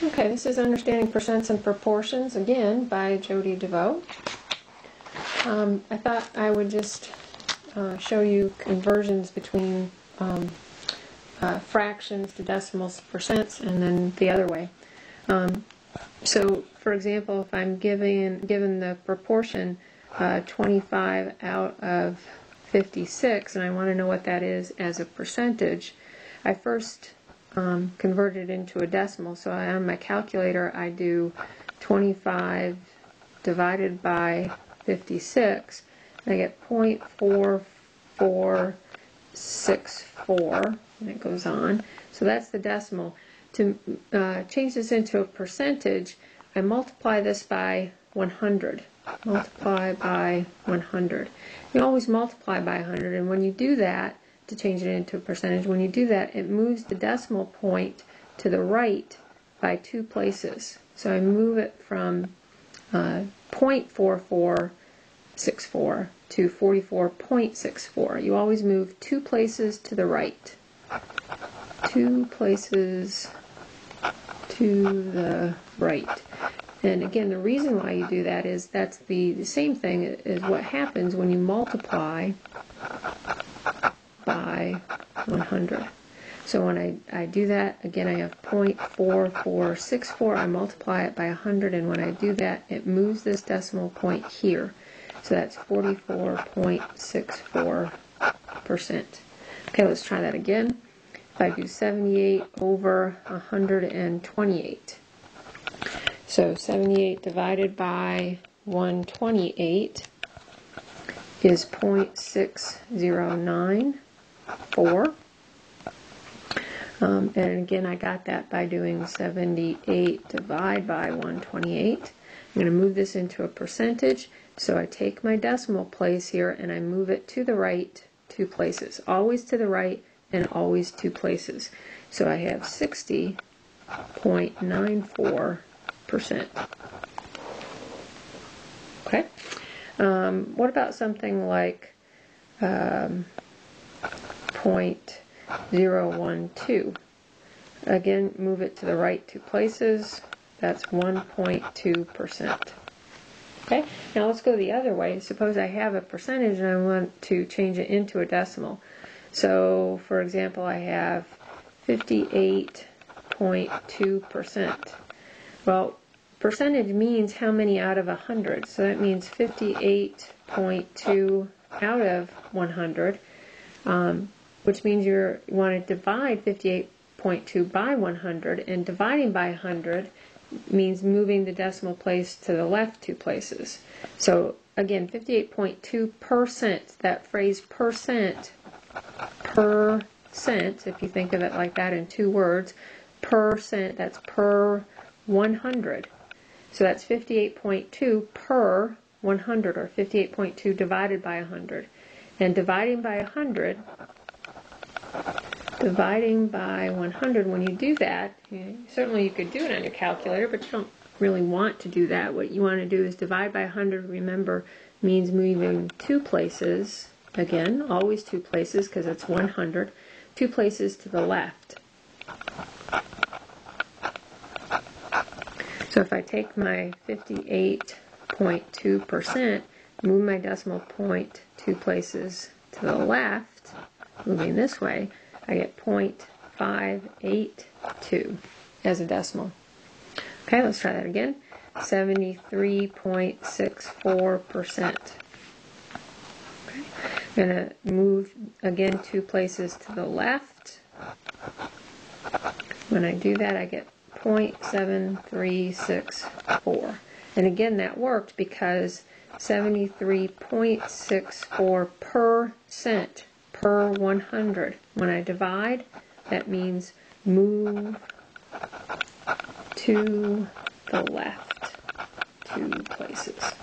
Okay, this is Understanding Percents and Proportions, again, by Jody DeVoe. I thought I would just show you conversions between fractions to decimals to percents, and then the other way. So, for example, if I'm given the proportion 25 out of 56, and I want to know what that is as a percentage, I first convert it into a decimal. So on my calculator I do 25 divided by 56, and I get 0.4464, and it goes on. So that's the decimal. To change this into a percentage, I multiply this by 100. Multiply by 100. You always multiply by 100, and when you do that, to change it into a percentage, when you do that, it moves the decimal point to the right by 2 places. So I move it from 0.4464 to 44.64. You always move 2 places to the right. 2 places to the right. And again, the reason why you do that is that's the same thing as what happens when you multiply by 100. So when I do that, again, I have 0.4464, I multiply it by 100, and when I do that, it moves this decimal point here. So that's 44.64%. Okay, let's try that again. If I do 78 over 128, so 78 divided by 128 is 0.6094. And again, I got that by doing 78 divided by 128. I'm going to move this into a percentage, so I take my decimal place here and I move it to the right 2 places. Always to the right and always 2 places. So I have 60.94%. Okay? What about something like 0.012? Again, move it to the right 2 places. That's 1.2%. Okay? Now let's go the other way. Suppose I have a percentage and I want to change it into a decimal. So, for example, I have 58.2%. Well, percentage means how many out of 100. So that means 58.2 out of 100, which means you want to divide 58.2 by 100, and dividing by 100 means moving the decimal place to the left 2 places. So again, 58.2%, that phrase percent, if you think of it like that in 2 words, percent, that's per 100. So that's 58.2 per 100, or 58.2 divided by 100. And dividing by 100, when you do that, certainly you could do it on your calculator, but you don't really want to do that. What you want to do is divide by 100, remember, means moving 2 places, again, always 2 places because it's 100, 2 places to the left. So if I take my 58.2%, move my decimal point 2 places to the left, moving this way, I get 0.582 as a decimal. Okay, let's try that again. 73.64%. Okay. I'm going to move, again, 2 places to the left. When I do that, I get 0.7364. And again, that worked because 73.64% per 100. When I divide, that means move to the left 2 places.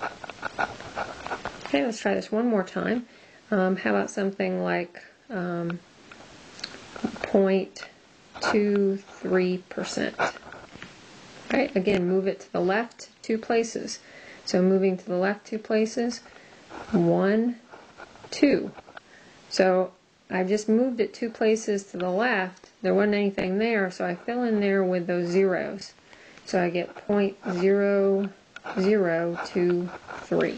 Okay, let's try this one more time. How about something like 0.23%? Right, again, move it to the left 2 places. So moving to the left 2 places, 1, 2. So I just moved it 2 places to the left. There wasn't anything there, so I fill in there with those zeros. So I get 0.0023.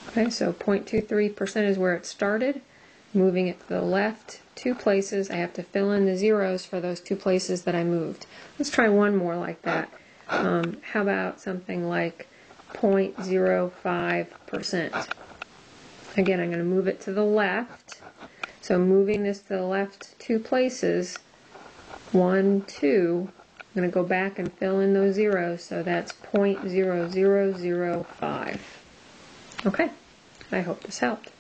Okay, so 0.23% is where it started. Moving it to the left 2 places, I have to fill in the zeros for those 2 places that I moved. Let's try one more like that. How about something like 0.05%? Again, I'm going to move it to the left. So moving this to the left 2 places, 1, 2, I'm going to go back and fill in those zeros, so that's 0.0005. Okay, I hope this helped.